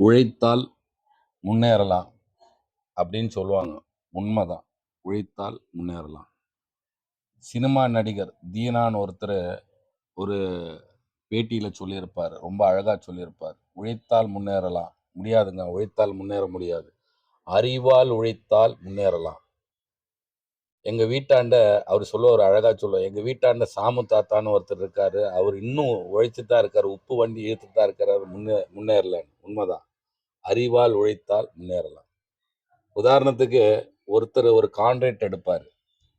உழைத்தால் முன்னேறலாம் அப்படின்னு சொல்லுவாங்க. உண்மைதான். உழைத்தால் முன்னேறலாம். சினிமா நடிகர் தீனான்னு ஒருத்தர் ஒரு பேட்டியில சொல்லியிருப்பார். ரொம்ப அழகா சொல்லியிருப்பார். உழைத்தால் முன்னேறலாம். முடியாதுங்க. உழைத்தால் முன்னேற முடியாது. அறிவால் உழைத்தால் முன்னேறலாம். எங்க வீட்டாண்ட அவர் சொல்லுவார், அழகா சொல்லுவார். எங்க வீட்டாண்ட சாமு தாத்தான்னு ஒருத்தர் இருக்காரு. அவர் இன்னும் உழைச்சிட்டு தான் இருக்காரு. உப்பு வண்டி இழுத்துட்டு தான் இருக்காரு. முன்னேறலன்னு. உண்மைதான். அறிவால் உழைத்தால் முன்னேறலாம். உதாரணத்துக்கு ஒருத்தர் ஒரு கான்ட்ராக்ட் எடுப்பாரு.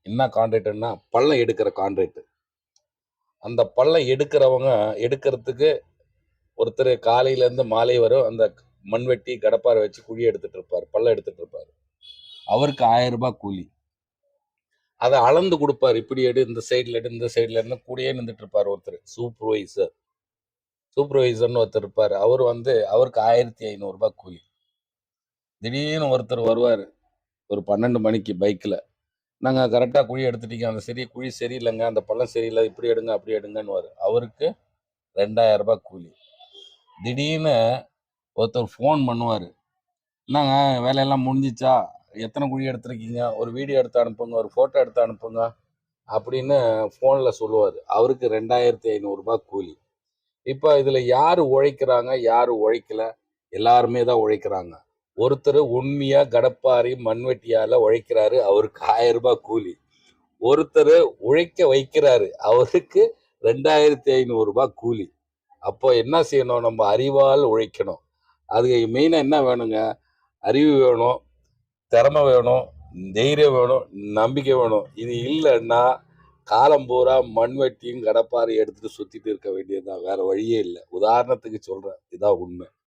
என்ன கான்ட்ராக்ட்னா பள்ளம் எடுக்கிற கான்ட்ராக்ட். அந்த பள்ளம் எடுக்கிறதுக்கு ஒருத்தர் காலையில இருந்து மாலை வரும் அந்த மண்வெட்டி கடப்பாரை வச்சு குழி எடுத்துட்டு இருப்பாரு. பள்ளம் எடுத்துட்டு இருப்பாரு. அவருக்கு 1000 ரூபாய் கூலி. அதை அளந்து கொடுப்பாரு. இப்படி எடு, இந்த சைட்ல எடு, இந்த சைட்ல இருந்து கூடயே நின்றுட்டு இருப்பாரு ஒருத்தர். சூப்பர்வைசர்னு ஒருத்தர் இருப்பாரு. அவருக்கு 1500 ரூபாய் கூலி. திடீர்னு ஒருத்தர் வருவாரு ஒரு 12 மணிக்கு பைக்ல. நாங்கள் கரெக்டாக குழி எடுத்துட்டீங்க, அந்த குழி சரியில்லைங்க, அந்த பள்ளம் சரியில்லை, இப்படி எடுங்க அப்படி எடுங்கன்னு அவருக்கு 2000 ரூபாய் கூலி. திடீர்னு ஒருத்தர் ஃபோன் பண்ணுவார். என்னங்க வேலையெல்லாம் முடிஞ்சிச்சா, எத்தனை குழி எடுத்துருக்கீங்க, ஒரு வீடியோ எடுத்து அனுப்புங்க, ஒரு ஃபோட்டோ எடுத்து அனுப்புங்க அப்படின்னு ஃபோனில் சொல்லுவார். அவருக்கு 2500 ரூபாய் கூலி. இப்போ இதில் யார் உழைக்கிறாங்க, யார் உழைக்கல? எல்லாருமே தான் உழைக்கிறாங்க. ஒருத்தர் உண்மையா கடப்பாரி மண்வெட்டியால உழைக்கிறாரு. அவருக்கு 1000 ரூபாய் கூலி. ஒருத்தர் உழைக்க வைக்கிறாரு. அவருக்கு 2500 ரூபாய் கூலி. அப்போ என்ன செய்யணும்? நம்ம அறிவால் உழைக்கணும். அது மெயினா என்ன வேணுங்க? அறிவு வேணும், திறமை வேணும், தைரியம் வேணும், நம்பிக்கை வேணும். இது இல்லைன்னா காலம் பூரா மண்வெட்டியும் கடப்பாரி எடுத்துட்டு சுத்திட்டு இருக்க வேண்டியதுதான். வேற வழியே இல்லை. உதாரணத்துக்கு சொல்றேன். இதான் உண்மை.